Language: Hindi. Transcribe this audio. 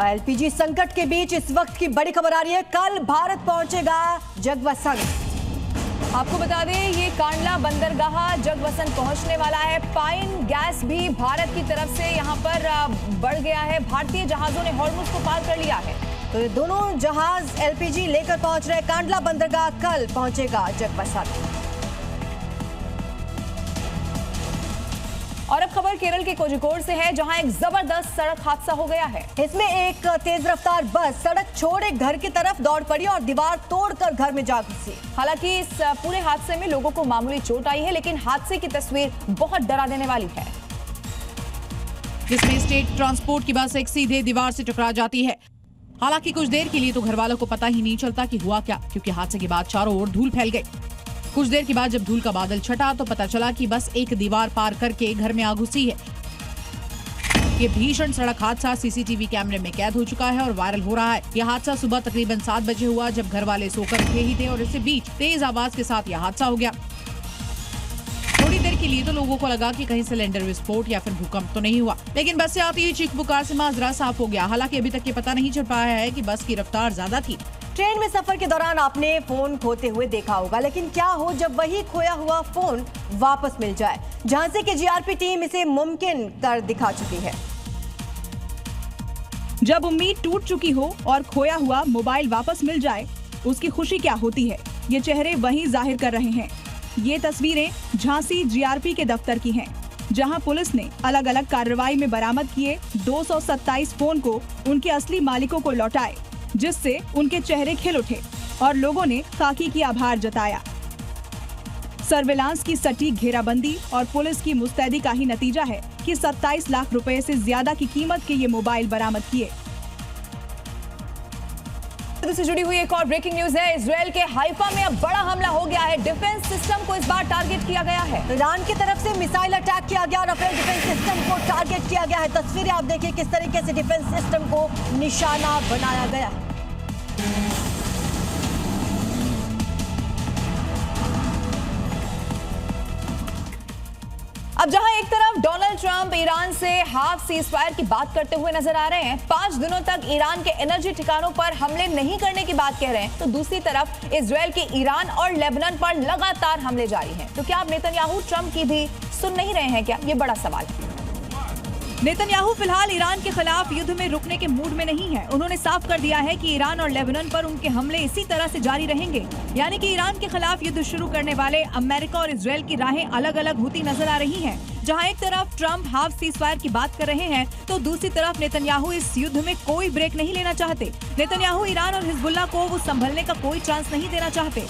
एलपीजी संकट के बीच इस वक्त की बड़ी खबर आ रही है, कल भारत पहुंचेगा जगवसन। आपको बता दें ये कांडला बंदरगाह जगवसन पहुंचने वाला है। पाइन गैस भी भारत की तरफ से यहां पर बढ़ गया है। भारतीय जहाजों ने हॉर्मुज को पार कर लिया है। तो ये दोनों जहाज एलपीजी लेकर पहुंच रहे। कांडला बंदरगाह कल पहुंचेगा जगवसन। और अब खबर केरल के कोझिकोड से है, जहां एक जबरदस्त सड़क हादसा हो गया है। इसमें एक तेज रफ्तार बस सड़क छोड़ एक घर की तरफ दौड़ पड़ी और दीवार तोड़कर घर में जा घुसी। हालांकि इस पूरे हादसे में लोगों को मामूली चोट आई है, लेकिन हादसे की तस्वीर बहुत डरा देने वाली है, जिसमें स्टेट ट्रांसपोर्ट की बस एक सीधे दीवार से टकरा जाती है। हालांकि कुछ देर के लिए तो घर वालों को पता ही नहीं चलता कि हुआ क्या, क्योंकि हादसे के बाद चारों ओर धूल फैल गई। कुछ देर के बाद जब धूल का बादल छटा तो पता चला कि बस एक दीवार पार करके घर में आ घुसी है। ये भीषण सड़क हादसा सीसीटीवी कैमरे में कैद हो चुका है और वायरल हो रहा है। यह हादसा सुबह तकरीबन 7 बजे हुआ, जब घर वाले सोकर उठे ही थे और इसी बीच तेज आवाज के साथ यह हादसा हो गया। थोड़ी देर के लिए तो लोगों को लगा कि कहीं सिलेंडर विस्फोट या फिर भूकंप तो नहीं हुआ, लेकिन बस से आती हुई चीख पुकार से माजरा साफ हो गया। हालांकि अभी तक ये पता नहीं चल पाया है कि बस की रफ्तार ज्यादा थी। ट्रेन में सफर के दौरान आपने फोन खोते हुए देखा होगा, लेकिन क्या हो जब वही खोया हुआ फोन वापस मिल जाए। झांसी की जीआरपी टीम इसे मुमकिन कर दिखा चुकी है। जब उम्मीद टूट चुकी हो और खोया हुआ मोबाइल वापस मिल जाए, उसकी खुशी क्या होती है, ये चेहरे वहीं जाहिर कर रहे हैं। ये तस्वीरें झांसी जीआरपी के दफ्तर की हैं, जहां पुलिस ने अलग अलग कार्रवाई में बरामद किए 227 फोन को उनके असली मालिकों को लौटाए, जिससे उनके चेहरे खिल उठे और लोगों ने खाकी की आभार जताया। सर्विलांस की सटीक घेराबंदी और पुलिस की मुस्तैदी का ही नतीजा है कि 27 लाख रुपए से ज्यादा की कीमत के ये मोबाइल बरामद किए। से जुड़ी हुई एक और ब्रेकिंग न्यूज है। इजरायल के हाइफा में अब बड़ा हमला हो गया है। डिफेंस सिस्टम को इस बार टारगेट किया गया है। ईरान की तरफ से मिसाइल अटैक किया गया और अपने डिफेंस सिस्टम को टारगेट किया गया है। तस्वीरें आप देखिए किस तरीके से डिफेंस सिस्टम को निशाना बनाया गया है। अब जहां एक तरफ डोनाल्ड ट्रंप ईरान से हाफ सीजफायर की बात करते हुए नजर आ रहे हैं, 5 दिनों तक ईरान के एनर्जी ठिकानों पर हमले नहीं करने की बात कह रहे हैं, तो दूसरी तरफ इजरायल के ईरान और लेबनान पर लगातार हमले जारी हैं। तो क्या अब नेतन्याहू ट्रंप की भी सुन नहीं रहे हैं क्या? ये बड़ा सवाल है। नेतन्याहू फिलहाल ईरान के खिलाफ युद्ध में रुकने के मूड में नहीं है। उन्होंने साफ कर दिया है कि ईरान और लेबनान पर उनके हमले इसी तरह से जारी रहेंगे। यानी कि ईरान के खिलाफ युद्ध शुरू करने वाले अमेरिका और इजरायल की राहें अलग अलग होती नजर आ रही हैं। जहां एक तरफ ट्रंप हाफ सीजफायर की बात कर रहे हैं, तो दूसरी तरफ नेतन्याहू इस युद्ध में कोई ब्रेक नहीं लेना चाहते। नेतन्याहू ईरान और हिजबुल्लाह को वो संभलने का कोई चांस नहीं देना चाहते।